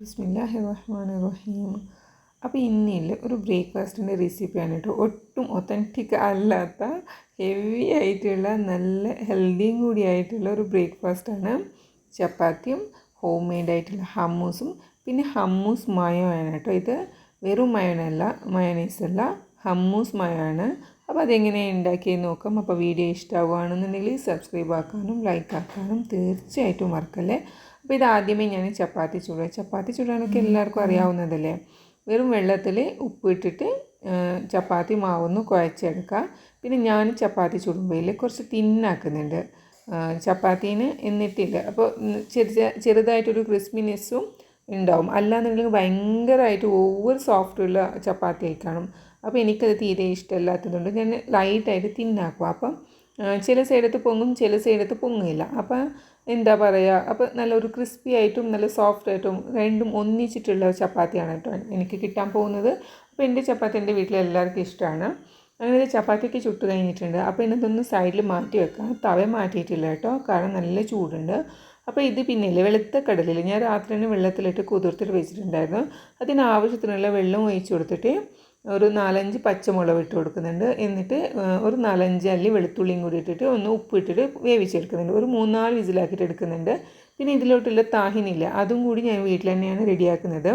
ബിസ്മില്ലാഹിർ റഹ്മാനിർ റഹീം. അപ്പോൾ ഇന്നില്ല ഒരു ബ്രേക്ക്ഫാസ്റ്റിൻ്റെ റെസിപ്പിയാണ് കേട്ടോ. ഒട്ടും ഒത്തൻറ്റിക് അല്ലാത്ത ഹെവി ആയിട്ടുള്ള നല്ല ഹെൽത്തിയും കൂടി ആയിട്ടുള്ള ഒരു ബ്രേക്ക്ഫാസ്റ്റാണ്. ചപ്പാത്തിയും ഹോം മെയ്ഡ് ആയിട്ടുള്ള ഹമ്മൂസും പിന്നെ ഹമ്മൂസ് മയോ ആണ് കേട്ടോ. ഇത് വെറും മയോനല്ല, മയോനൈസ് അല്ല, ഹമ്മൂസ് മയോ ആണ്. അപ്പോൾ അതെങ്ങനെയാണ് ഉണ്ടാക്കിയെന്ന് നോക്കാം. അപ്പോൾ വീഡിയോ ഇഷ്ടമാവുകയാണെന്നുണ്ടെങ്കിൽ സബ്സ്ക്രൈബ് ആക്കാനും ലൈക്ക് ആക്കാനും തീർച്ചയായിട്ടും മറക്കല്ലേ. അപ്പോൾ ഇത് ആദ്യമേ ഞാൻ ചപ്പാത്തി ചുടാനൊക്കെ എല്ലാവർക്കും അറിയാവുന്നതല്ലേ. വെറും വെള്ളത്തിൽ ഉപ്പിട്ടിട്ട് ചപ്പാത്തി മാവൊന്ന് കുഴച്ചെടുക്കുക. പിന്നെ ഞാൻ ചപ്പാത്തി ചുടുമ്പോൾ കുറച്ച് തിന്നാക്കുന്നുണ്ട് ചപ്പാത്തീന്, എന്നിട്ടില്ല അപ്പോൾ ചെറുതായിട്ടൊരു ക്രിസ്പിനെസ്സും ഉണ്ടാവും. അല്ലാന്നുണ്ടെങ്കിൽ ഭയങ്കരമായിട്ട് ഓവർ സോഫ്റ്റുള്ള ചപ്പാത്തി ആയി കാണും. അപ്പോൾ എനിക്കത് തീരെ ഇഷ്ടമല്ലാത്തതുകൊണ്ട് ഞാൻ ലൈറ്റായിട്ട് തിന്നാക്കും. അപ്പം ചില സൈഡത്ത് പൊങ്ങും, ചില സൈഡത്ത് പൊങ്ങില്ല. അപ്പം എന്താ പറയുക, അപ്പോൾ നല്ലൊരു ക്രിസ്പി ആയിട്ടും നല്ല സോഫ്റ്റ് ആയിട്ടും രണ്ടും ഒന്നിച്ചിട്ടുള്ള ചപ്പാത്തിയാണ് കേട്ടോ എനിക്ക് കിട്ടാൻ പോകുന്നത്. അപ്പോൾ എൻ്റെ ചപ്പാത്തി എൻ്റെ വീട്ടിലെല്ലാവർക്കും ഇഷ്ടമാണ്. അങ്ങനെ ചപ്പാത്തിയൊക്കെ ചുട്ട് കഴിഞ്ഞിട്ടുണ്ട്. അപ്പോൾ ഇതൊന്ന് സൈഡിൽ മാറ്റി വെക്കാം. തവ മാറ്റിയിട്ടില്ല കേട്ടോ, കാരണം നല്ല ചൂടുണ്ട്. അപ്പോൾ ഇത് പിന്നില്ലേ വെളുത്ത കടലിൽ ഞാൻ രാത്രി തന്നെ വെള്ളത്തിലിട്ട് കുതിർത്തിട്ട് വെച്ചിട്ടുണ്ടായിരുന്നു. അതിനാവശ്യത്തിനുള്ള വെള്ളം ഒഴിച്ച് കൊടുത്തിട്ട് ഒരു 4-5 പച്ചമുളക് ഇട്ട് കൊടുക്കുന്നുണ്ട്. എന്നിട്ട് ഒരു 4-5 അല്ലി വെളുത്തുള്ളിയും കൂടി ഇട്ടിട്ട് ഒന്ന് ഉപ്പിട്ടിട്ട് വേവിച്ചെടുക്കുന്നുണ്ട്. ഒരു 3-4 വിസിലാക്കിയിട്ട് എടുക്കുന്നുണ്ട്. പിന്നെ ഇതിലോട്ടുള്ള താഹിനില്ല, അതും കൂടി ഞാൻ വീട്ടിൽ തന്നെയാണ് റെഡിയാക്കുന്നത്.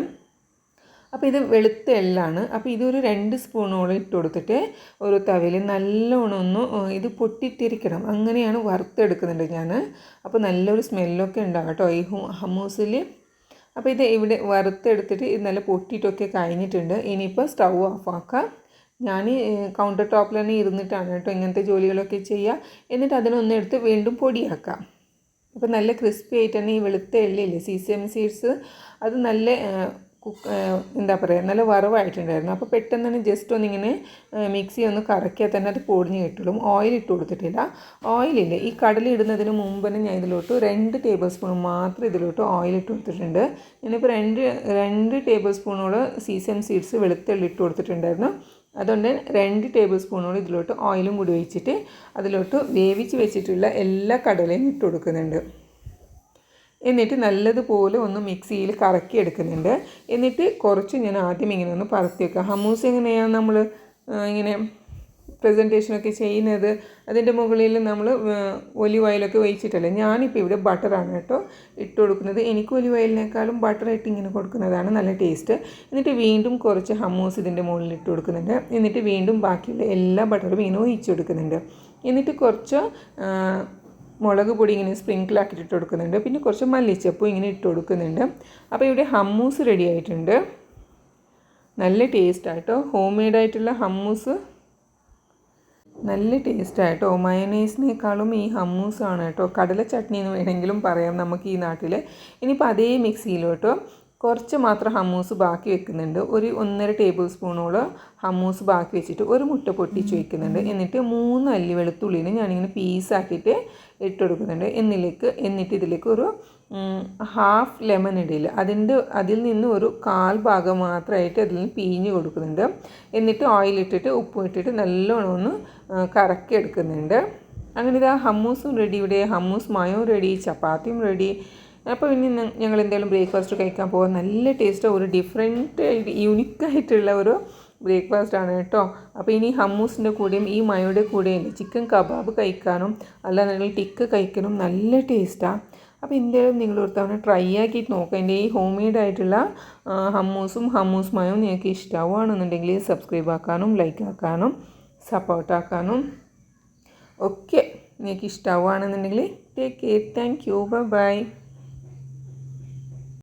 അപ്പോൾ ഇത് വെളുത്ത എള്ളാണ്. അപ്പോൾ ഇതൊരു 2 സ്പൂണോളം ഇട്ട് കൊടുത്തിട്ട് ഒരു തവയിൽ നല്ലോണം ഒന്ന് ഇത് പൊട്ടിത്തിരിക്കണം, അങ്ങനെയാണ് വറുത്തെടുക്കുന്നുണ്ട് ഞാൻ. അപ്പോൾ നല്ലൊരു സ്മെല്ലൊക്കെ ഉണ്ടാകും കേട്ടോ ഈ ഹമ്മൂസിൽ. അപ്പോൾ ഇത് ഇവിടെ വറുത്തെടുത്തിട്ട് ഇത് നല്ല പൊട്ടിയിട്ടൊക്കെ കഴിഞ്ഞിട്ടുണ്ട്. ഇനിയിപ്പോൾ സ്റ്റൗ ഓഫാക്കാം. ഞാൻ കൗണ്ടർ ടോപ്പിൽ തന്നെ ഇരുന്നിട്ടാണ് കേട്ടോ ഇങ്ങനത്തെ ജോലികളൊക്കെ ചെയ്യുക. എന്നിട്ട് അതിനൊന്നെടുത്ത് വീണ്ടും പൊടിയാക്കാം. അപ്പോൾ നല്ല ക്രിസ്പി ആയിട്ട് തന്നെ ഈ വെളുത്ത എള്ളില്ലേ സീസമി സീഡ്സ്, അത് നല്ല എന്താ പറയുക നല്ല വറവായിട്ടുണ്ടായിരുന്നു. അപ്പോൾ പെട്ടെന്ന് തന്നെ ജസ്റ്റ് ഒന്നിങ്ങനെ മിക്സി ഒന്ന് കറക്കിയാൽ തന്നെ അത് പൊടിഞ്ഞ് കിട്ടുള്ളൂ. ഓയിൽ ഇട്ട് കൊടുത്തിട്ടില്ല. ഓയിലില്ല, ഈ കടല ഇടുന്നതിന് മുമ്പ് തന്നെ ഞാൻ ഇതിലോട്ട് 2 ടേബിൾ സ്പൂൺ മാത്രം ഇതിലോട്ട് ഓയിൽ ഇട്ട് കൊടുത്തിട്ടുണ്ട്. ഞാനിപ്പോൾ 2 ടേബിൾ സ്പൂണോട് സീസം സീഡ്സ് വെളുത്തുള്ളി ഇട്ട് കൊടുത്തിട്ടുണ്ടായിരുന്നു. അതുകൊണ്ട് 2 ടേബിൾ സ്പൂണോട് ഇതിലോട്ട് ഓയിലും കൂടി ഒഴിച്ചിട്ട് അതിലോട്ട് വേവിച്ച് വെച്ചിട്ടുള്ള എല്ലാ കടലയും ഇട്ട് കൊടുക്കുന്നുണ്ട്. എന്നിട്ട് നല്ലതുപോലെ ഒന്ന് മിക്സിയിൽ കറക്കി എടുക്കുന്നുണ്ട്. എന്നിട്ട് കുറച്ച് ഞാൻ ആദ്യം ഇങ്ങനെ ഒന്ന് പരത്തി വെക്കുക. ഹമ്മൂസ് എങ്ങനെയാണ് നമ്മൾ ഇങ്ങനെ പ്രസൻറ്റേഷനൊക്കെ ചെയ്യുന്നത്, അതിൻ്റെ മുകളിൽ നമ്മൾ ഒലിവ് ഓയിലൊക്കെ ഒഴിച്ചിട്ടല്ലേ. ഞാനിപ്പോൾ ഇവിടെ ബട്ടറാണ് കേട്ടോ ഇട്ട് കൊടുക്കുന്നത്. എനിക്ക് ഒലിവ് ഓയിലിനേക്കാളും ബട്ടർ ഇട്ട് ഇങ്ങനെ കൊടുക്കുന്നതാണ് നല്ല ടേസ്റ്റ്. എന്നിട്ട് വീണ്ടും കുറച്ച് ഹമ്മൂസ് ഇതിൻ്റെ മുകളിൽ ഇട്ട് കൊടുക്കുന്നുണ്ട്. എന്നിട്ട് വീണ്ടും ബാക്കിയുള്ള എല്ലാ ബട്ടറും ഇങ്ങനെ ഒഴിച്ച് കൊടുക്കുന്നുണ്ട്. എന്നിട്ട് കുറച്ച് മുളക് പൊടി ഇങ്ങനെ സ്പ്രിങ്കിളാക്കിയിട്ട് ഇട്ട് കൊടുക്കുന്നുണ്ട്. പിന്നെ കുറച്ച് മല്ലിച്ചപ്പും ഇങ്ങനെ ഇട്ട് കൊടുക്കുന്നുണ്ട്. അപ്പോൾ ഇവിടെ ഹമ്മൂസ് റെഡി ആയിട്ടുണ്ട്. നല്ല ടേസ്റ്റായിട്ടോ, ഹോം മെയ്ഡായിട്ടുള്ള ഹമ്മൂസ് നല്ല ടേസ്റ്റായിട്ടോ. മയനൈസിനേക്കാളും ഈ ഹമ്മൂസാണ് കേട്ടോ. കടല ചട്നി എന്ന് വേണമെങ്കിലും പറയാം നമുക്ക് ഈ നാട്ടിൽ. ഇനിയിപ്പോൾ അതേ മിക്സിയിലോട്ടോ കുറച്ച് മാത്രം ഹമ്മൂസ് ബാക്കി വെക്കുന്നുണ്ട്. ഒരു 1.5 ടേബിൾ സ്പൂണോളം ഹമ്മൂസ് ബാക്കി വെച്ചിട്ട് ഒരു മുട്ട പൊട്ടിച്ച് വയ്ക്കുന്നുണ്ട്. എന്നിട്ട് 3 അല്ലി വെളുത്തുള്ളിന് ഞാനിങ്ങനെ പീസാക്കിയിട്ട് ഇട്ട് കൊടുക്കുന്നുണ്ട്. എന്നിട്ട് ഇതിലേക്ക് ഒരു ഹാഫ് ലെമൺ ഇടില്ല, അതിൽ നിന്ന് ഒരു 1/4 ഭാഗം മാത്രമായിട്ട് അതിൽ നിന്ന് പിഴിഞ്ഞ് കൊടുക്കുന്നുണ്ട്. എന്നിട്ട് ഓയിലിട്ടിട്ട് ഉപ്പും ഇട്ടിട്ട് നല്ലോണം ഒന്ന് കറക്കി എടുക്കുന്നുണ്ട്. അങ്ങനെ ഇതാ ഹമ്മൂസും റെഡി. ഇവിടെ ഹമ്മൂസ് മയോ റെഡി, ചപ്പാത്തിയും റെഡി. അപ്പോൾ ഇനി ഞങ്ങൾ എന്തെങ്കിലും ബ്രേക്ക്ഫാസ്റ്റ് കഴിക്കാൻ പോകാം. നല്ല ടേസ്റ്റ്, ഒരു ഡിഫറെൻറ്റ് യൂണിക്കായിട്ടുള്ള ഒരു ബ്രേക്ക്ഫാസ്റ്റാണ് കേട്ടോ. അപ്പോൾ ഇനി ഹമ്മൂസിൻ്റെ കൂടെയും ഈ മയോയുടെ കൂടെയും ചിക്കൻ കബാബ് കഴിക്കാനും അല്ലാന്നുണ്ടെങ്കിൽ ടിക്ക കഴിക്കാനും നല്ല ടേസ്റ്റാണ്. അപ്പോൾ എന്തായാലും നിങ്ങൾ ഒരു തവണ ട്രൈ ആക്കിയിട്ട് നോക്കാം. എൻ്റെ ഈ ഹോം മെയ്ഡ് ആയിട്ടുള്ള ഹമ്മൂസ് മയോ നിങ്ങൾക്ക് ഇഷ്ടമാവുകയാണെന്നുണ്ടെങ്കിൽ സബ്സ്ക്രൈബ് ആക്കാനും ലൈക്ക് ആക്കാനും സപ്പോർട്ടാക്കാനും ഒക്കെ നിങ്ങൾക്ക് ഇഷ്ടമാവുകയാണെന്നുണ്ടെങ്കിൽ take care. Thank you. By.